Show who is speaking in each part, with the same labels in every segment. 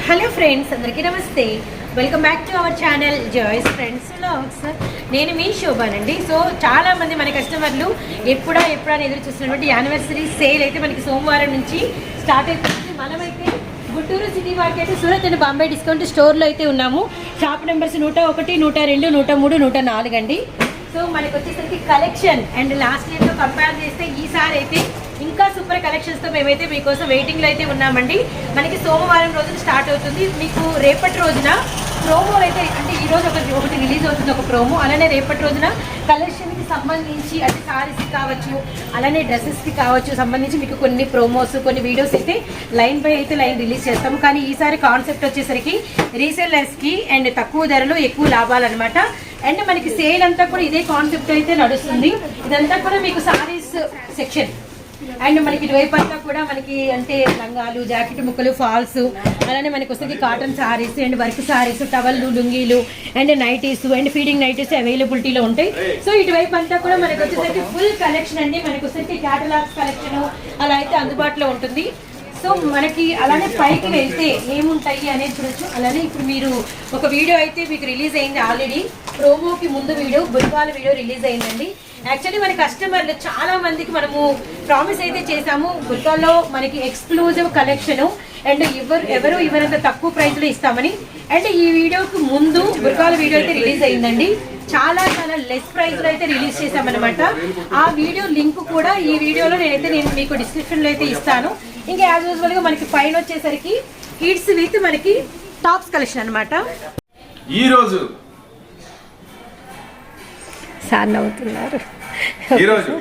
Speaker 1: Hello friends, అందరికీ నమస్తే. Welcome back to our channel joys friends vlogs. నేను మీ శోభానండి. సో చాలామంది మన కస్టమర్లు ఎప్పుడా అని ఎదురు చూస్తున్నటువంటి యానివర్సరీ సేల్ అయితే మనకి సోమవారం నుంచి స్టార్ట్ అవుతుంది. మనమైతే Guntur city market, Surat and Bombay discount స్టోర్లో అయితే ఉన్నాము. షాప్ నెంబర్స్ 101, 102, 103, 104 అండి. సో మనకు వచ్చేసరికి కలెక్షన్ అండ్ లాస్ట్ ఇయర్తో కంపేర్ చేస్తే ఈసారి అయితే ఇంకా సూపర్ కలెక్షన్స్తో మేమైతే మీకోసం వెయిటింగ్లో అయితే ఉన్నామండి. మనకి సోమవారం రోజున స్టార్ట్ అవుతుంది. మీకు రేపటి రోజున ప్రోమోలు అయితే, అంటే ఈరోజు ఒకటి రిలీజ్ అవుతుంది ఒక ప్రోమో. అలానే రేపటి రోజున కలెక్షన్కి సంబంధించి అంటే సారీస్కి కావచ్చు, అలానే డ్రెస్సెస్కి కావచ్చు సంబంధించి మీకు కొన్ని ప్రోమోస్, కొన్ని వీడియోస్ అయితే లైన్ బై అయితే లైన్ రిలీజ్ చేస్తాము. కానీ ఈసారి కాన్సెప్ట్ వచ్చేసరికి రీసెల్లర్స్కి అండ్ తక్కువ ధరలో ఎక్కువ లాభాలన్నమాట. అండ్ మనకి సేల్ అంతా కూడా ఇదే కాన్సెప్ట్ అయితే నడుస్తుంది. ఇదంతా కూడా మీకు సారీస్ సెక్షన్. అండ్ మనకి ఇటువైపు అంతా కూడా మనకి అంటే లంగాలు, జాకెట్ ముక్కలు, ఫాల్స్, అలానే మనకి వస్తుంది cotton saris and work saris, టవల్లు, లుంగీలు and nighties and feeding nighties అవైలబిలిటీలో ఉంటాయి. సో ఇటువైపు అంతా కూడా మనకి వచ్చేసరికి ఫుల్ కలెక్షన్ అండి. మనకి వచ్చేసరికి క్యాటలాగ్స్ కలెక్షన్ అలా అయితే అందుబాటులో ఉంటుంది. సో మనకి అలానే పైకి వెళ్తే ఏముంటాయి అనేది చూడొచ్చు. అలానే ఇప్పుడు మీరు ఒక వీడియో అయితే మీకు రిలీజ్ అయింది ఆల్రెడీ. ప్రోమోకి ముందు వీడియో, బుర్గాల వీడియో రిలీజ్ అయిందండి. యాక్చువల్లీ మన కస్టమర్లు చాలా మందికి మనము ప్రామిస్ అయితే చేసాము, బుర్గాల్లో మనకి ఎక్స్క్లూజివ్ కలెక్షను అండ్ ఎవరు ఇవ్వనంత తక్కువ ప్రైస్లో ఇస్తామని. అండ్ ఈ వీడియోకి ముందు బుర్గాల వీడియో అయితే రిలీజ్ అయిందండి. చాలా లెస్ ప్రైస్లో అయితే రిలీజ్ చేసామన్నమాట. ఆ వీడియో లింక్ కూడా ఈ వీడియోలో నేను మీకు డిస్క్రిప్షన్లో అయితే ఇస్తాను. ఇంకా యాజ్ యూజువల్గా మనకి పైన వచ్చేసరికి కిడ్స్ విత్ మనకి టాప్స్ కలెక్షన్ అనమాట.
Speaker 2: ఈరోజు
Speaker 1: సార్ నవ్వుతున్నారు,
Speaker 2: ఈరోజు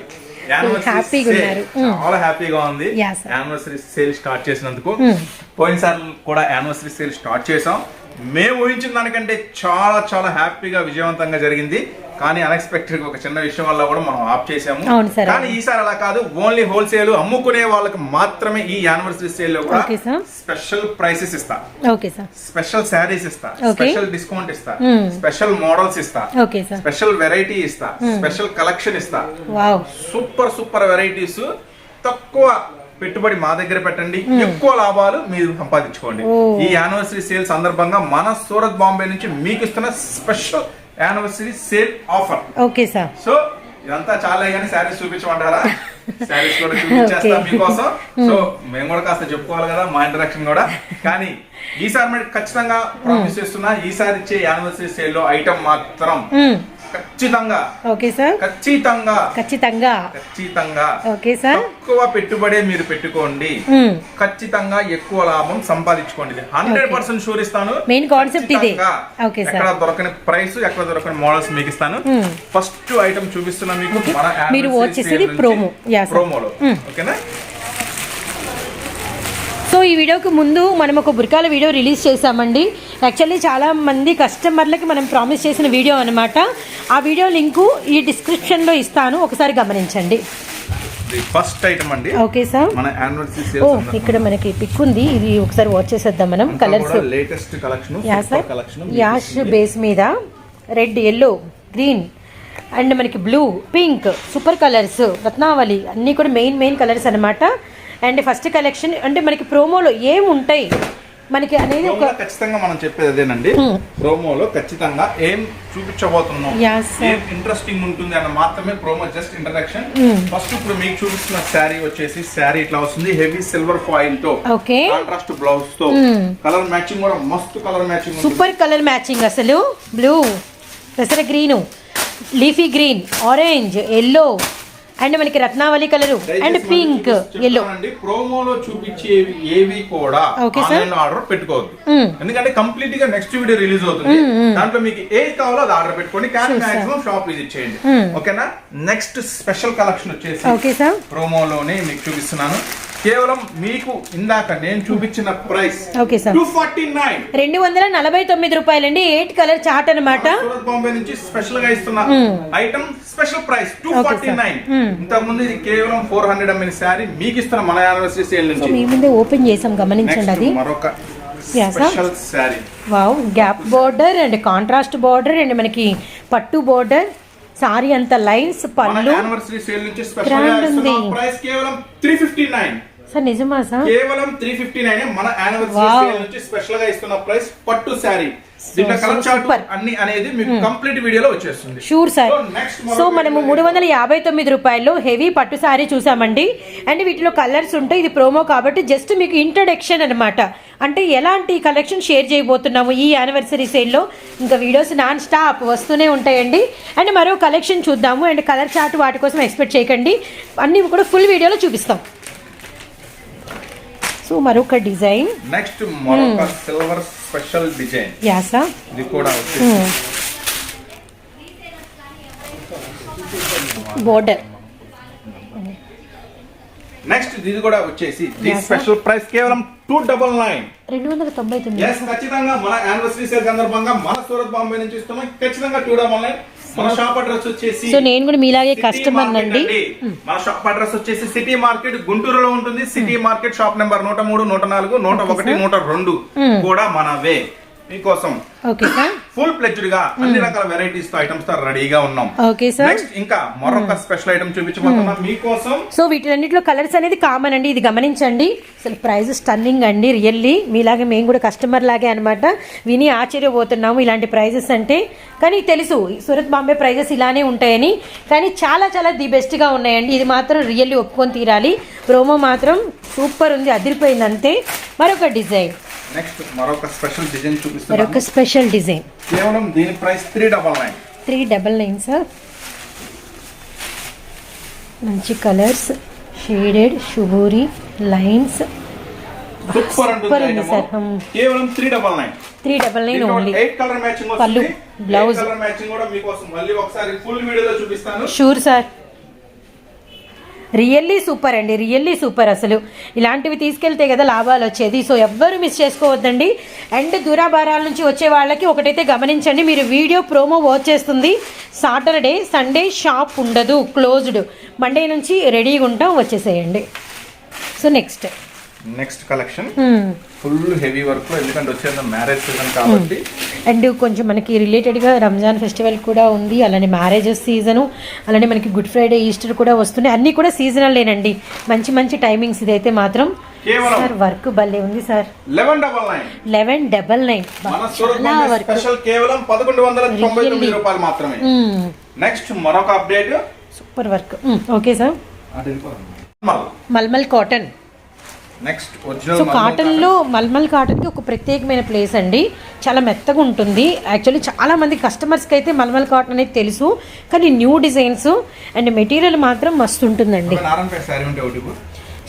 Speaker 1: హ్యాపీగా ఉన్నారు,
Speaker 2: చాలా హ్యాపీగా ఉంది. యానివర్సరీ సేల్ స్టార్ట్ చేసినందుకు. పోయినసారి కూడా యానివర్సరీ సేల్ స్టార్ట్ చేసాం. మేము ఊహించిన దానికంటే చాలా చాలా హ్యాపీగా విజయవంతంగా జరిగింది. కానీ అన్ఎక్స్పెక్టెడ్ ఒక చిన్న విషయం వల్ల కూడా మనం ఆఫ్ చేసాము. కానీ ఈసారి అలా కాదు, ఓన్లీ హోల్సేల్ అమ్ముకునే వాళ్ళకి మాత్రమే ఈ యానివర్సరీ సేల్ లో కూడా స్పెషల్ ప్రైసెస్ ఇస్తా, స్పెషల్ శారీస్ ఇస్తా, స్పెషల్ డిస్కౌంట్ ఇస్తా, స్పెషల్ మోడల్స్ ఇస్తా, స్పెషల్ వెరైటీ ఇస్తా, స్పెషల్ కలెక్షన్ ఇస్తా. Super super varieties. తక్కువ పెట్టుబడి మా దగ్గర పెట్టండి, ఎక్కువ లాభాలు మీరు సంపాదించుకోండి. ఈ యానివర్సరీ సేల్ సందర్భంగా మన సూరత్ బాంబే నుంచి మీకు ఇస్తున్న special anniversary sale offer.
Speaker 1: Okay sir.
Speaker 2: So ఇదంతా చాలా కానీ శారీస్ చూపించమంటారా? శారీస్ కూడా చూపించేస్తాం మీకోసం. సో మేము కూడా కాస్త చెప్పుకోవాలి కదా మా ఇంటరాక్షన్ కూడా. కానీ ఈసారి మరి ఖచ్చితంగా ప్రామిస్ చేస్తున్నా, ఈసారి ఇచ్చే యానివర్సరీ సేల్ లో ఐటమ్ మాత్రం ఖచ్చితంగా తక్కువ పెట్టుబడే మీరు పెట్టుకోండి, ఖచ్చితంగా ఎక్కువ లాభం సంపాదించుకోండి. 100% షూర్ ఇస్తాను.
Speaker 1: మెయిన్ కాన్సెప్ట్ ఇదే.
Speaker 2: ఎక్కడ దొరకని ప్రైస్, ఎక్కడ దొరకని మోడల్స్ మీకు ఇస్తాను. ఫస్ట్ ఐటమ్ చూపిస్తున్నా మీకు
Speaker 1: మీరు వచ్చేసేది ప్రోమోలో. ఓకేనా? సో ఈ వీడియోకి ముందు మనం ఒక బుర్కాల వీడియో రిలీజ్ చేసామండి. యాక్చువల్లీ చాలా మంది కస్టమర్లకి మనం ప్రామిస్ చేసిన వీడియో అనమాట. ఆ వీడియో లింకు ఈ డిస్క్రిప్షన్లో ఇస్తాను, ఒకసారి గమనించండి.
Speaker 2: ఫస్ట్ ఐటమ్ అండి.
Speaker 1: Okay sir.
Speaker 2: మన యానివర్సరీ సేల్
Speaker 1: ఇక్కడ మనకి పిక్ ఉంది, ఇది ఒకసారి వాచ్ చేసేద్దాం మనం. Colours
Speaker 2: latest collection,
Speaker 1: ash base మీద రెడ్, ఎల్లో, గ్రీన్ అండ్ మనకి blue, pink, super colours, Ratnavali అన్నీ కూడా మెయిన్ కలర్స్ అనమాట. అండ్ ఫస్ట్ కలెక్షన్ అంటే మనకి ప్రోమోలో ఏముంటాయి మనకి అనేది
Speaker 2: ఖచ్చితంగా మనం చెప్పేది అదేనండి. ప్రోమోలో ఖచ్చితంగా ఏం చూపించబోతున్నాం, ఏం ఇంట్రెస్టింగ్ ఉంటుంది అన్న మాత్రమే ప్రోమో. Just introduction. ఫస్ట్ ఇప్పుడు మీకు చూపిస్తున్న శారీ వచ్చేసి, శారీ ఇట్లా వస్తుంది హెవీ సిల్వర్ ఫాయిల్ తో, కాంట్రాస్ట్ బ్లౌజ్ తో. కలర్ మ్యాచింగ్ కూడా మస్తు colour matching,
Speaker 1: super colour matching అసలు. బ్లూ, పెసర green, leafy green, orange, yellow and మనకి రత్నావళి కలర్ అండ్ పింక్, ఎల్లో.
Speaker 2: ప్రోమోలో చూపించేవి ఏవి కూడా ఆన్లైన్ ఆర్డర్ పెట్టుకోవద్దు, ఎందుకంటే కంప్లీట్ గా నెక్స్ట్ వీడియో రిలీజ్ అవుతుంది. దాంట్లో మీకు ఏది కావాలో అది ఆర్డర్ పెట్టుకోండి, కానీ మాక్సిమం షాప్ విజిట్ చేయండి. ఓకేనా? నెక్స్ట్ స్పెషల్ కలెక్షన్ వచ్చేసి ప్రోమోలోనే మీకు చూపిస్తున్నాను. కేవలం మీకు ఇందాక నేను చూపించిన ప్రైస్
Speaker 1: 249 రూపాయలండి. 8 కలర్ చార్ట్ అనమాట.
Speaker 2: సూరత్ బాంబే నుంచి స్పెషల్ గా ఇస్తున్న ఐటమ్ స్పెషల్ ప్రైస్ 249. ఇంతకు ముందు ఇది కేవలం 400 అమ్మిన శారీ మీకు ఇస్తున్న మన యానివర్సరీ సేల్ నుంచి
Speaker 1: మీ ముందే ఓపెన్ చేసాం, గమనించండి. అది
Speaker 2: మరొక special sari.
Speaker 1: Wow, gap border and contrast border and మనకి పట్టు బోర్డర్, సారీ అంత లైన్స్, పళ్ళు.
Speaker 2: యానివర్సరీ సేల్ నుంచి స్పెషల్ గా ఇస్తున్న ప్రైస్ కేవలం 359.
Speaker 1: సార్ నిజమా సార్?
Speaker 2: కేవలం 359 మన యానివర్సరీ సేల్ నుంచి స్పెషల్ గా ఇస్తున్న ప్రైస్ పట్టు శారీ. దీంట్లో కలర్ చార్ట్ అన్ని అనేది మీకు కంప్లీట్ వీడియోలో వచ్చేస్తుంది.
Speaker 1: Sure sir. సో మనము 359 రూపాయల్లో హెవీ పట్టు సారీ చూసామండి. అండ్ వీటిలో కలర్స్ ఉంటాయి. ఇది ప్రోమో కాబట్టి జస్ట్ మీకు ఇంట్రడక్షన్ అనమాట. అంటే ఎలాంటి కలెక్షన్ షేర్ చేయబోతున్నాము ఈ యానివర్సరీ సేల్లో. ఇంకా వీడియోస్ నాన్ స్టాప్ వస్తూనే ఉంటాయండి. అండ్ మరో కలెక్షన్ చూద్దాము. అండ్ కలర్ చార్ట్ వాటి కోసం ఎక్స్పెక్ట్ చేయకండి, అన్ని కూడా ఫుల్ వీడియోలో చూపిస్తాం. సో మరొక డిజైన్,
Speaker 2: నెక్స్ట్ మరొక silver special design.
Speaker 1: Yeah sir.
Speaker 2: ఇది కూడా వచ్చేసి
Speaker 1: బోర్డర్.
Speaker 2: నెక్స్ట్ ఇది కూడా వచ్చేసి ది స్పెషల్ ప్రైస్ కేవలం 299.
Speaker 1: 299.
Speaker 2: yes ఖచ్చితంగా మన యానివర్సరీ సేల్ సందర్భంగా మన సూరత్ బాంబే నుంచి ఇస్తున్నాం. ఖచ్చితంగా 299. మన షాప్ అడ్రస్ వచ్చేసి,
Speaker 1: సో నేను కూడా మీలాగే కస్టమర్ నండి.
Speaker 2: మన షాప్ అడ్రస్ వచ్చేసి సిటీ మార్కెట్ గుంటూరులో ఉంటుంది. సిటీ మార్కెట్ షాప్ నెంబర్ 103, 104, 101, 102 కూడా మనవే. మీకోసం
Speaker 1: ఓకే సార్
Speaker 2: ఫుల్ ప్లెజ్డ్ గా అన్ని రకాల వెరైటీస్ తో ఐటమ్స్ తో రెడీగా ఉన్నాం.
Speaker 1: Okay sir.
Speaker 2: నెక్స్ట్ ఇంకా మరొక స్పెషల్ ఐటమ్ చూపించబోతున్నాం మీకోసం.
Speaker 1: సో వీటన్నిటిలో కలర్స్ అనేది కామన్ అండి, ఇది గమనించండి. అసలు ప్రైస్ స్టన్నింగ్ అండి, రియల్లీ మీలాగే మేము కూడా కస్టమర్ లాగే అనమాట. విని ఆశ్చర్యపోతున్నాము ఇలాంటి ప్రైజెస్ అంటే. కానీ తెలుసు సూరత్ బాంబే ప్రైజెస్ ఇలానే ఉంటాయని, కానీ చాలా చాలా ది బెస్ట్గా ఉన్నాయండి. ఇది మాత్రం రియల్లీ ఒప్పుకొని తీరాలి. ప్రోమో మాత్రం సూపర్ ఉంది, అదిరిపోయింది అంతే. మరొక డిజైన్,
Speaker 2: నెక్స్ట్ మరొక స్పెషల్ డిజైన్ చూపిస్తాను.
Speaker 1: మరొక స్పెషల్ డిజైన్.
Speaker 2: కేవలం దీని ప్రైస్ 399.
Speaker 1: 399 సార్. మంచి కలర్స్, షేడెడ్, షుగూరి లైన్స్,
Speaker 2: సూపర్ ఉంటుంది సార్. కేవలం 399.
Speaker 1: 399 ఓన్లీ.
Speaker 2: 8 కలర్ మ్యాచింగ్ వస్తుంది.
Speaker 1: పల్లు, బ్లౌజ్
Speaker 2: కలర్ మ్యాచింగ్ కూడా మీకోసం మళ్ళీ ఒకసారి ఫుల్ వీడియోలో చూపిస్తాను.
Speaker 1: Sure sir. రియల్లీ సూపర్ అండి, రియల్లీ సూపర్. అసలు ఇలాంటివి తీసుకెళ్తే కదా లాభాలు వచ్చేది. సో ఎవ్వరు మిస్ చేసుకోవద్దండి. అండ్ దూరాభారాల నుంచి వచ్చే వాళ్ళకి ఒకటైతే గమనించండి, మీరు వీడియో ప్రోమో వాచ్ చేస్తుంది సాటర్డే, సండే షాప్ ఉండదు, క్లోజ్డ్. మండే నుంచి రెడీగా ఉంటాం, వచ్చేసేయండి. So next
Speaker 2: collection full heavy work లో, ఎందుకంటే వచ్చేది మ్యారేజ్ సీజన్ కాబట్టి.
Speaker 1: అండ్ కొంచెం మనకి రిలేటెడ్గా రంజాన్ ఫెస్టివల్ కూడా ఉంది, అలానే మ్యారేజెస్ సీజను, అలానే మనకి గుడ్ ఫ్రైడే, ఈస్టర్ కూడా వస్తున్నాయి. అన్నీ కూడా సీజనల్లేనండి. మంచి మంచి టైమింగ్స్. ఇదైతే మాత్రం సార్ వర్క్ భలే ఉంది సార్. 1199
Speaker 2: స్పెషల్ కేవలం 1199 రూపాయలు మాత్రమే. నెక్స్ట్ మరొక update,
Speaker 1: super work. Okay sir. Malmal cotton.
Speaker 2: Next
Speaker 1: so కాటన్లో మల్మల్ కాటన్కి ఒక ప్రత్యేకమైన ప్లేస్ అండి. చాలా మెత్తగా ఉంటుంది. యాక్చువల్లీ చాలా మంది కస్టమర్స్కి అయితే మల్మల్ కాటన్ అనేది తెలుసు, కానీ న్యూ డిజైన్స్ అండ్ మెటీరియల్ మాత్రం మస్తు ఉంటుందండి.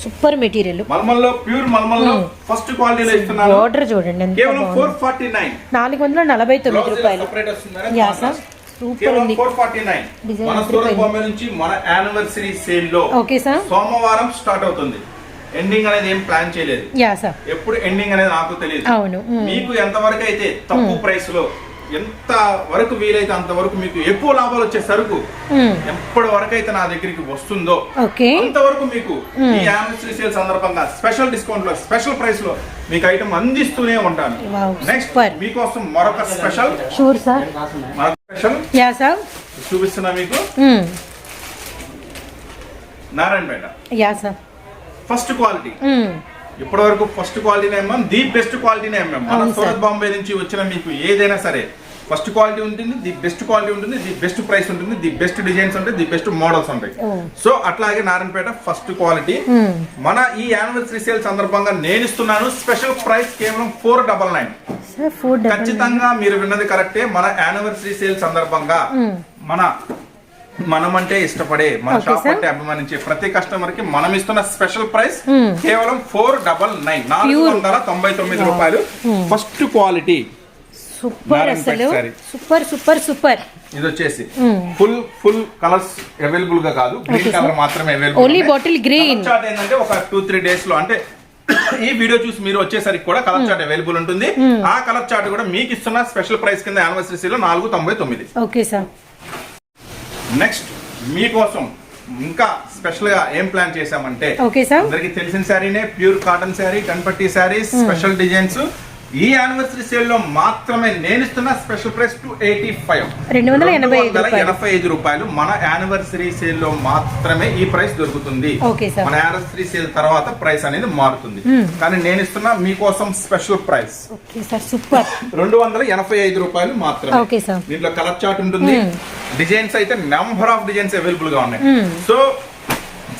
Speaker 1: Super material.
Speaker 2: మల్మల్లో ప్యూర్ మల్మల్లో ఫస్ట్ క్వాలిటీలో ఇస్తున్నాను.
Speaker 1: ఆర్డర్ చూడండి ఎంత
Speaker 2: కేవలం 449.
Speaker 1: 449 రూపాయలు. యా సార్, సూపర్ ఉంది.
Speaker 2: 449 మన సూరత్ బాంబే నుంచి మన యానివర్సరీ సేల్ లో.
Speaker 1: Okay sir.
Speaker 2: సోమవారం స్టార్ట్ అవుతుంది. ఎండింగ్ అనేది ఏం ప్లాన్ చేయలేదు.
Speaker 1: Yeah sir.
Speaker 2: ఎప్పుడు ఎండింగ్ అనేది నాకు తెలియదు.
Speaker 1: అవును.
Speaker 2: మీకు ఎంత వరకు అయితే తక్కువ ప్రైస్ లో ఎంత వరకు వీలైతే అంతవరకు మీకు ఎక్కువ లాభాలు వచ్చే సరుకు ఎప్పటి వరకు అయితే నా దగ్గరికి వస్తుందో అంతవరకు మీకు ఈ యానివర్సరీ సేల్ సందర్భంగా స్పెషల్ డిస్కౌంట్ లో, స్పెషల్ ప్రైస్ లో మీకు ఐటమ్ అందిస్తూనే ఉంటాను. నెక్స్ట్ మీకోసం మరొక స్పెషల్ చూపిస్తున్నా మీకు. Narayanpet first quality. ఇప్పటి వరకు ఫస్ట్ క్వాలిటీనే అమ్మాం, ది బెస్ట్ క్వాలిటీనే అమ్మాం. మన సూరత్ బాంబే నుంచి వచ్చిన మీకు ఏదైనా సరే ఫస్ట్ క్వాలిటీ ఉంటుంది, ది బెస్ట్ క్వాలిటీ ఉంటుంది, ది బెస్ట్ ప్రైస్ ఉంటుంది, ది బెస్ట్ డిజైన్స్ ఉంటాయి, ది బెస్ట్ మోడల్స్ ఉంటాయి. సో అట్లాగే నారాయణపేట ఫస్ట్ క్వాలిటీ. మన ఈ యానివర్సరీ సేల్ సందర్భంగా నేను ఇస్తున్నాను స్పెషల్ ప్రైస్ కేవలం 499. ఖచ్చితంగా మీరు విన్నది కరెక్టే. మన యానివర్సరీ సేల్ సందర్భంగా మనమంటే ఇష్టపడే, మన షాప్ అంటే అభిమానించే ప్రతి కస్టమర్ కి మనం ఇస్తున్న స్పెషల్ ప్రైస్ కేవలం 499. 499 రూపాయలు. First quality
Speaker 1: super. అసలు సూపర్ సూపర్ సూపర్.
Speaker 2: ఇది వచ్చేసి ఫుల్ కలర్స్ అవైలబుల్ గా కాదు, గ్రీన్ కలర్ మాత్రమే available.
Speaker 1: Only bottle green.
Speaker 2: Chart ఏంటంటే ఒక 2-3 డేస్ లో, అంటే ఈ వీడియో చూసి మీరు వచ్చేసరికి కూడా కలర్ చార్ట్ అవైలబుల్ ఉంటుంది. ఆ కలర్ చార్ట్ కూడా మీకు ఇస్తున్న స్పెషల్ ప్రైస్ కింద యానివర్సరీ సేల్ లో 499.
Speaker 1: Okay sir.
Speaker 2: నెక్స్ట్ మీకోసం ఇంకా స్పెషల్ గా ఏం ప్లాన్ చేసామంటే, అందరికి తెలిసిన శారీనే, ప్యూర్ కాటన్ శారీ, కన్పట్టి శారీస్, స్పెషల్ డిజైన్స్, ఈ యానివర్సరీ సేల్ లో మాత్రమే నేను ఇస్తున్న స్పెషల్ ప్రైస్
Speaker 1: 285
Speaker 2: రూపాయలు. మన యానివర్సరీ సేల్ లో మాత్రమే ఈ ప్రైస్ దొరుకుతుంది. మన యానివర్సరీ సేల్ తర్వాత ప్రైస్ అనేది మారుతుంది, కానీ నేను ఇస్తున్న మీకోసం స్పెషల్ ప్రైస్ 285 రూపాయలు మాత్రమే. దీంట్లో కలర్ చార్ట్ ఉంటుంది, డిజైన్స్ అయితే నెంబర్ ఆఫ్ డిజైన్స్ అవైలబుల్ గా ఉన్నాయి. సో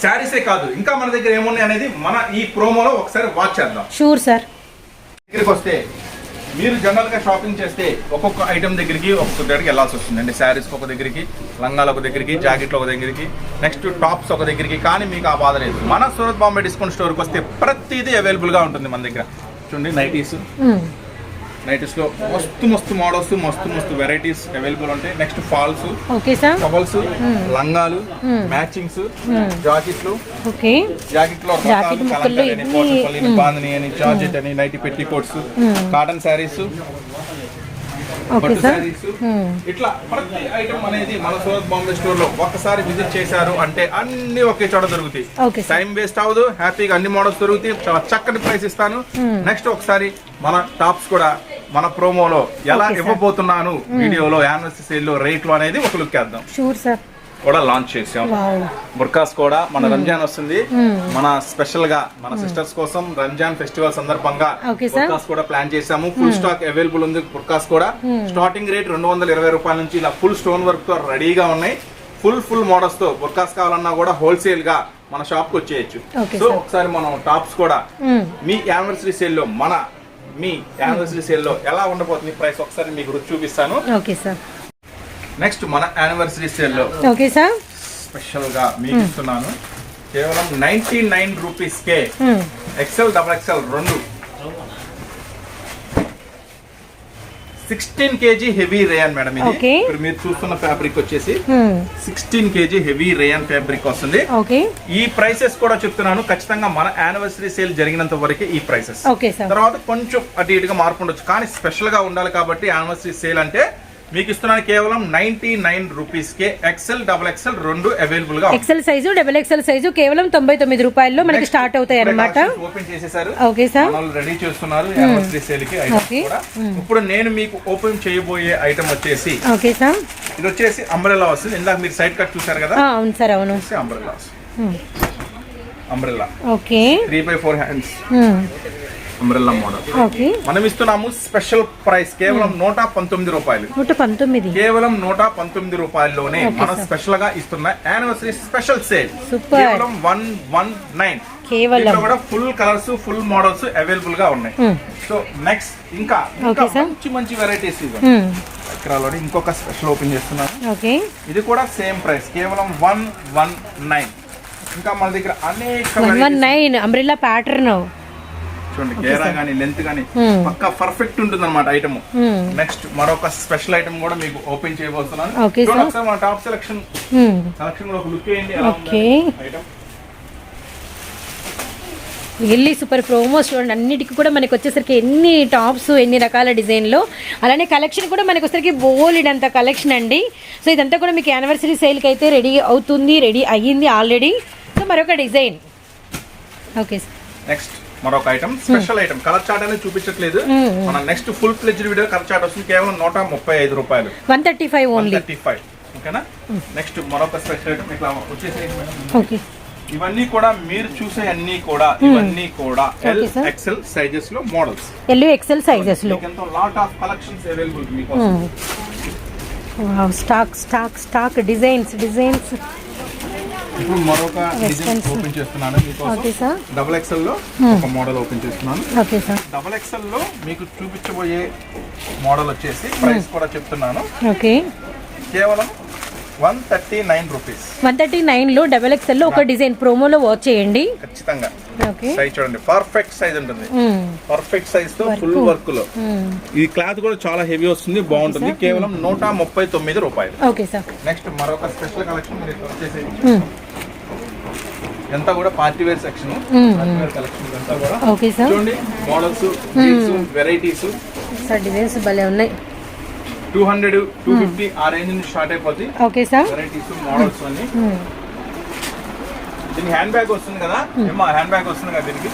Speaker 2: శారీసే కాదు, ఇంకా మన దగ్గర ఏమున్నాయి అనేది మన ఈ ప్రోమోలో ఒకసారి వాచ్ చేద్దాం.
Speaker 1: Sure sir.
Speaker 2: దగ్గరికి వస్తే మీరు జనరల్ గా షాపింగ్ చేస్తే ఒక్కొక్క ఐటమ్ దగ్గరికి ఒక్కొక్క దగ్గరికి వెళ్ళాల్సి వస్తుంది అండి. శారీస్ ఒక దగ్గరికి, లంగాలు ఒక దగ్గరికి, జాకెట్లు ఒక దగ్గరికి, నెక్స్ట్ టాప్స్ ఒక దగ్గరికి. కానీ మీకు ఆ బాధ లేదు. మన సూరత్ బాంబే డిస్కౌంట్ స్టోర్కి వస్తే ప్రతిదీ అవైలబుల్ గా ఉంటుంది మన దగ్గర. చూడండి నైటీస్ లో మస్తు మోడల్స్, మస్తు వెరైటీస్ అవైలబుల్ ఉంటాయి. నెక్స్ట్ ఫాల్స్, టవల్స్, లంగాలు, మ్యాచింగ్స్, జాకెట్లు, జాకెట్లో బాందని అని, జార్జెట్ అని, నైటీ పెట్టి కోట్స్, కాటన్ శారీస్, పట్టు శారీస్, ఇట్లా ప్రతి ఐటమ్ అనేది మన సూరత్ బాంబే స్టోర్ లో ఒక్కసారి విజిట్ చేశారు అంటే అన్ని ఒకే చోట దొరుకుతాయి. టైం వేస్ట్ అవ్వదు, హ్యాపీగా అన్ని మోడల్స్ దొరుకుతాయి. చాలా చక్కటి ప్రైస్ ఇస్తాను. నెక్స్ట్ ఒకసారి మన టాప్స్ కూడా మన ప్రోమోలో ఎలా ఇవ్వబోతున్నాను వీడియోలో యానివర్సరీ సేల్ లో రేట్లు అనేది ఒక లుక్ వేద్దాం. కూడా లాంచ్ చేసాం. బుర్కాస్ కూడా మన రంజాన్ వస్తుంది, మన స్పెషల్ గా మన సిస్టర్స్ కోసం రంజాన్ ఫెస్టివల్ సందర్భంగా బుర్కాస్ కూడా ప్లాన్ చేసాము. ఫుల్ స్టాక్ అవైలబుల్ ఉంది. బుర్కాస్ కూడా స్టార్టింగ్ రేట్ 220 రూపాయల నుంచి ఇలా ఫుల్ స్టోన్ వర్క్ తో రెడీగా ఉన్నాయి. ఫుల్ మోడల్స్ తో బుర్కాస్ కావాలన్నా కూడా హోల్సేల్ గా మన షాప్ కి వచ్చేయచ్చు. సో ఒకసారి మనం టాప్స్ కూడా మీ యానివర్సరీ సేల్ లో మీ యానివర్సరీ సేల్ లో ఎలా ఉండబోతుంది ప్రైస్ ఒకసారి మీకు రుచి చూపిస్తాను. నెక్స్ట్ మన యానివర్సరీ సేల్ లో స్పెషల్ గా మీకు ఇస్తున్నాను కేవలం 99 రూపీస్ కే XL double excel 16 kg heavy rayon madam. ఇది ఇప్పుడు మీరు చూస్తున్న ఫ్యాబ్రిక్ వచ్చేసి 16 kg హెవీ రేయన్ ఫ్యాబ్రిక్ వస్తుంది. ఈ ప్రైసెస్ కూడా చెప్తున్నాను, ఖచ్చితంగా మన యానివర్సరీ సేల్ జరిగినంత వరకే ఈ ప్రైసెస్. తర్వాత కొంచెం అటు ఇటుగా మార్పు ఉండొచ్చు, కానీ స్పెషల్ గా ఉండాలి కాబట్టి యానివర్సరీ సేల్ అంటే మీకు ఇస్తున్నాను కేవలం 99 రూపీస్ కే ఎక్సెల్ డబుల్ ఎక్సెల్ 2 అవైలబుల్ గా.
Speaker 1: XL size, double XL size కేవలం 99 రూపాయల్లో మనకి స్టార్ట్ అవుతాయి అన్నమాట.
Speaker 2: ఓపెన్ చేసేసారు, రెడీ చేస్తున్నారు యానివర్సరీ సేల్ కి ఐటమ్స్ కూడా. ఇప్పుడు నేను మీకు ఓపెన్ చేయబోయే ఐటమ్ వచ్చేసి ఇది వచ్చేసి అంబ్రెల్లా వస్తుంది. ఇందాక మీరు సైడ్ కట్ చూసారు కదా.
Speaker 1: అవును సార్, అవును.
Speaker 2: Umbrella 3/4 hands umbrella model. మనం ఇస్తున్నాము స్పెషల్ ప్రైస్ కేవలం 119 రూపాయలు. కేవలం 119 రూపాయల్లోనే మనం స్పెషల్ గా ఇస్తున్న యానివర్సరీ స్పెషల్ సేల్ కేవలం 119. కూడా full colours, full models available గా ఉన్నాయి. సో నెక్స్ట్ ఇంకా మంచి వెరైటీస్ ఇక్కడ ఇంకొక స్పెషల్ ఓపెన్ చేస్తున్నాను. ఇది కూడా సేమ్ ప్రైస్ కేవలం 119. ఇంకా మన దగ్గర అనేక
Speaker 1: అంబ్రెల్లా ప్యాటర్న్
Speaker 2: చూడండి, గేరా గానీ లెంత్ గానీ పక్కా పర్ఫెక్ట్ ఉంటుంది అనమాట ఐటమ్. నెక్స్ట్ మరొక స్పెషల్ ఐటమ్ కూడా మీకు ఓపెన్ చేయబోతున్నాను. మన టాప్ సెలక్షన్ కూడా ఒక లుక్ వేయండి.
Speaker 1: వెళ్ళి సూపర్ ప్రోమోస్ చూడండి. అన్నిటికీ కూడా మనకి వచ్చేసరికి ఎన్ని టాప్స్, ఎన్ని రకాల డిజైన్లో, అలానే కలెక్షన్ కూడా మనకి వచ్చేసరికి బోలెడంత కలెక్షన్ అండి. సో ఇదంతా కూడా మీకు యానివర్సరీ సేల్కి అయితే రెడీ అవుతుంది, రెడీ అయ్యింది ఆల్రెడీ. సో మరొక డిజైన్. Okay sir.
Speaker 2: నెక్స్ట్ మరొక item special item, colour chart అనేది చూపించట్లేదు. మన next full pledged video colour chart వస్తుంది కేవలం 135 రూపాయలు.
Speaker 1: 135 ఓన్లీ.
Speaker 2: 135 ఓకేనా. నెక్స్ట్ మరొక స్పెషల్ ఐటమ్ ఇట్లా వచ్చేసి ఇవన్నీ కూడా మీరు చూసే అన్ని కూడా ఇవన్నీ కూడా ఎల్ ఎక్సెల్ సైజెస్ లో మోడల్స్.
Speaker 1: ఎల్ ఎక్సెల్ సైజెస్ లో
Speaker 2: లాట్ ఆఫ్ కలెక్షన్స్ అవైలబుల్ మీకోసం.
Speaker 1: Stock designs.
Speaker 2: ఇప్పుడు మరొక డిజైన్ ఓపెన్ చేస్తున్నాను మీకోసం. డబుల్ ఎక్సెల్ లో ఒక మోడల్ ఓపెన్ చేస్తున్నాను. డబుల్ ఎక్సెల్ లో మీకు చూపించబోయే మోడల్ వచ్చేసి ప్రైస్ కూడా చెప్తున్నాను కేవలం 139 రూపీస్.
Speaker 1: 139 లో డబుల్ ఎక్సెల్ లో ఒక డిజైన్ ప్రోమోలో వాచ్ చేయండి
Speaker 2: ఖచ్చితంగా. సైజ్ చూడండి, పర్ఫెక్ట్ సైజ్ ఉంటుంది. పర్ఫెక్ట్ సైజ్ తో ఫుల్ వర్క్ లో ఈ క్లాత్ కూడా చాలా హెవీ వస్తుంది, బాగుంటుంది. కేవలం 139 రూపాయలు. నెక్స్ట్ మరొక స్పెషల్ కలెక్షన్ వచ్చేసి ఎంత కూడా పార్టీ వేర్ సెక్షన్ కలెక్షన్ అంతా కూడా చూడండి. మోడల్స్, వెరైటీస్,
Speaker 1: డిజైన్స్ భలే ఉన్నాయి.
Speaker 2: 200, 250 ఆ రేంజ్ నుంచి స్టార్ట్ అయిపోతాయి. వెరైటీస్, మోడల్స్ అన్ని. దీనికి హ్యాండ్ బ్యాగ్ వస్తుంది కదా, హ్యాండ్ బ్యాగ్ వస్తుంది కదా. దీనికి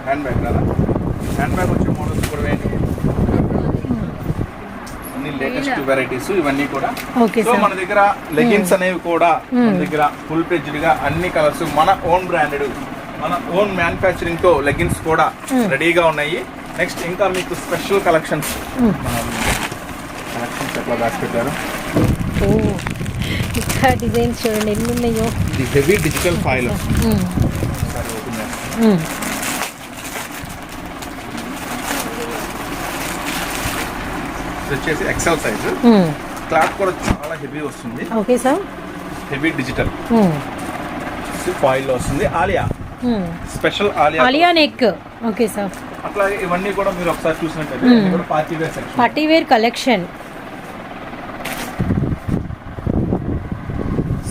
Speaker 2: హ్యాండ్ బ్యాగ్ కదా, హ్యాండ్ బ్యాగ్ వచ్చి అన్ని లేటెస్ట్ వెరైటీస్ ఇవన్నీ కూడా.
Speaker 1: Okay
Speaker 2: so
Speaker 1: sir.
Speaker 2: మన దగ్గర లెగిన్స్ అనేవి కూడా మన దగ్గర ఫుల్ ఫ్లెడ్జ్డ్ గా అన్ని కలర్స్ మన ఓన్ బ్రాండెడ్ మన ఓన్ మ్యానుఫ్యాక్చరింగ్ తో లెగిన్స్ కూడా రెడీగా ఉన్నాయి. నెక్స్ట్ ఇంకా మీకు స్పెషల్ కలెక్షన్స్ ఎట్లా దాచిపెట్టారు.
Speaker 1: ఇంకా డిజైన్స్ చూడండి ఎన్ని ఉన్నాయో.
Speaker 2: ఇది హెవీ డిజిటల్ ఫైల్. వచ్చేసి ఎక్సెల్ సైజ్, క్లాత్ కూడా చాలా హెవీ వస్తుంది.
Speaker 1: Okay sir.
Speaker 2: Heavy digital foil లో వస్తుంది. Alia special
Speaker 1: Alia neck. Okay sir.
Speaker 2: అట్లాగే ఇవన్నీ కూడా మీరు ఒకసారి చూసినట్టయితే party wear section,
Speaker 1: party wear collection.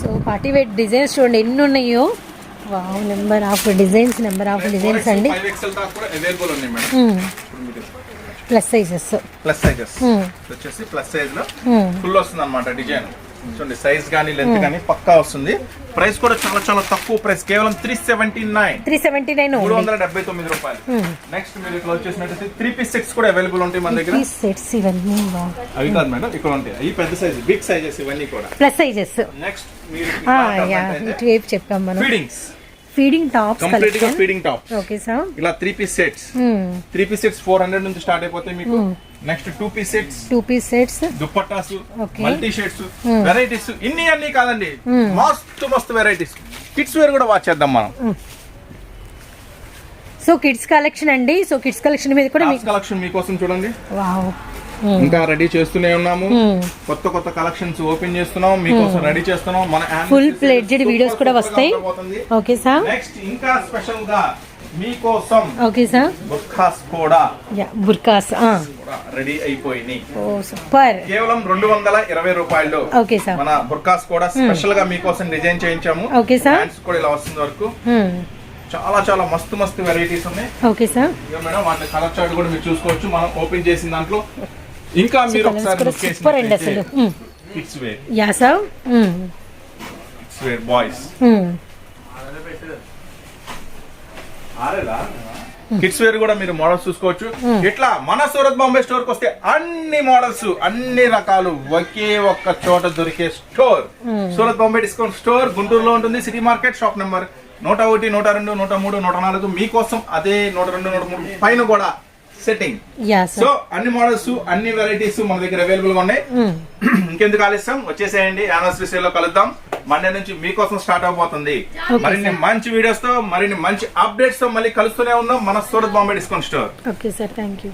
Speaker 1: So party wear designs చూడండి ఎన్ని ఉన్నాయో. వావ్, నెంబర్ ఆఫ్ డిజైన్స్ అండి.
Speaker 2: 5XL దాకా కూడా అవైలబుల్ ఉన్నాయి మేడం.
Speaker 1: ప్లస్ సైజెస్
Speaker 2: వచ్చేసి ప్లస్ సైజ్ లో ఫుల్ వస్తుంది అన్నమాట. డిజైన్ చూడండి, సైజ్ గానీ లెంత్ గానీ పక్కా వస్తుంది. ప్రైస్ కూడా చాలా చాలా తక్కువ ప్రైస్, కేవలం 379 379 రూపాయలు. నెక్స్ట్ మీరు ఇట్లా వచ్చేసినట్టు 3-piece సెట్స్ కూడా అవైలబుల్ ఉంటాయి మన దగ్గర. అవి కాదు మేడం, ఇక్కడ ఉంటాయి ఈ పెద్ద సైజ్, బిగ్ సైజెస్ ఇవన్నీ కూడా
Speaker 1: ప్లస్ సైజెస్.
Speaker 2: నెక్స్ట్ మీరు
Speaker 1: చెప్పాం మనం.
Speaker 2: ఫీడింగ్
Speaker 1: టాప్స్,
Speaker 2: కంప్లీట్ గా ఫీడింగ్ టాప్స్.
Speaker 1: Okay sir.
Speaker 2: ఇలా 3-piece సెట్స్ 3-piece సెట్స్ 400 నుంచి స్టార్ట్ అయిపోతాయి మీకు. Next 2-piece sets dupattas, multi shades varieties. ఇన్ని అన్ని కాదండి, మస్తు వెరైటీస్. కిడ్స్ వేర్ కూడా వాచ్ చేద్దాం మనం.
Speaker 1: సో కిడ్స్ కలెక్షన్ అండి. సో కిడ్స్ కలెక్షన్ మీద కూడా
Speaker 2: కలెక్షన్ మీకోసం చూడండి.
Speaker 1: వావ్,
Speaker 2: ఇంకా రెడీ చేస్తూనే ఉన్నాము. కొత్త కలెక్షన్స్ ఓపెన్ చేస్తున్నాం మీకోసం, రెడీ చేస్తున్నాం. మన
Speaker 1: ఫుల్ ఫ్లెడ్జ్డ్ వీడియోస్ కూడా వస్తాయి. Okay sir.
Speaker 2: నెక్స్ట్ ఇంకా స్పెషల్ గా మీకోసం
Speaker 1: ఓకే సార్
Speaker 2: బుర్ఖాస్ కూడా రెడీ అయిపోయినాయి.
Speaker 1: ఓ సూపర్.
Speaker 2: కేవలం 220 రూపాయలు.
Speaker 1: Okay sir.
Speaker 2: మన బుర్ఖాస్ కూడా స్పెషల్ గా మీకోసం డిజైన్ చేయించాము.
Speaker 1: Okay sir.
Speaker 2: హ్యాండ్స్ కూడా ఇలా వస్తుంది వరకు. చాలా మస్తు వెరైటీస్ ఉన్నాయి.
Speaker 1: Okay sir.
Speaker 2: మేడం వాటి కలర్ చార్ట్ కూడా మీరు చూసుకోవచ్చు మనం ఓపెన్ చేసిన దాంట్లో. ఇంకా మీరు ఒకసారి
Speaker 1: సూపర్ అండి అసలు.
Speaker 2: Kids wear.
Speaker 1: Yeah sir.
Speaker 2: Kids wear boys. Kids wear కూడా మీరు మోడల్స్ చూసుకోవచ్చు. ఇట్లా మన సూరత్ బాంబే స్టోర్ కి వస్తే అన్ని మోడల్స్ అన్ని రకాలు ఒకే ఒక్క చోట దొరికే store Surat Bombay discount store గుంటూరులో ఉంటుంది. సిటీ మార్కెట్, షాప్ నెంబర్ 101, 102, 103, 104 మీకోసం. అదే 102, 103 పైన కూడా సెట్టింగ్. సో అన్ని మోడల్స్ అన్ని వెరైటీస్ మన దగ్గర అవైలబుల్ గా ఉన్నాయి. ఇంకెందుకు ఆలస్యం, వచ్చేసేయండి. యానివర్సరీ సేల్ లో కలుద్దాం. మండే నుంచి మీకోసం స్టార్ట్ అవబోతుంది. మరిన్ని మంచి వీడియోస్ తో, మరిన్ని మంచి అప్డేట్స్ తో మళ్ళీ కలుస్తూనే ఉన్నాం మన Surat Bombay discount store.
Speaker 1: Okay sir, thank you.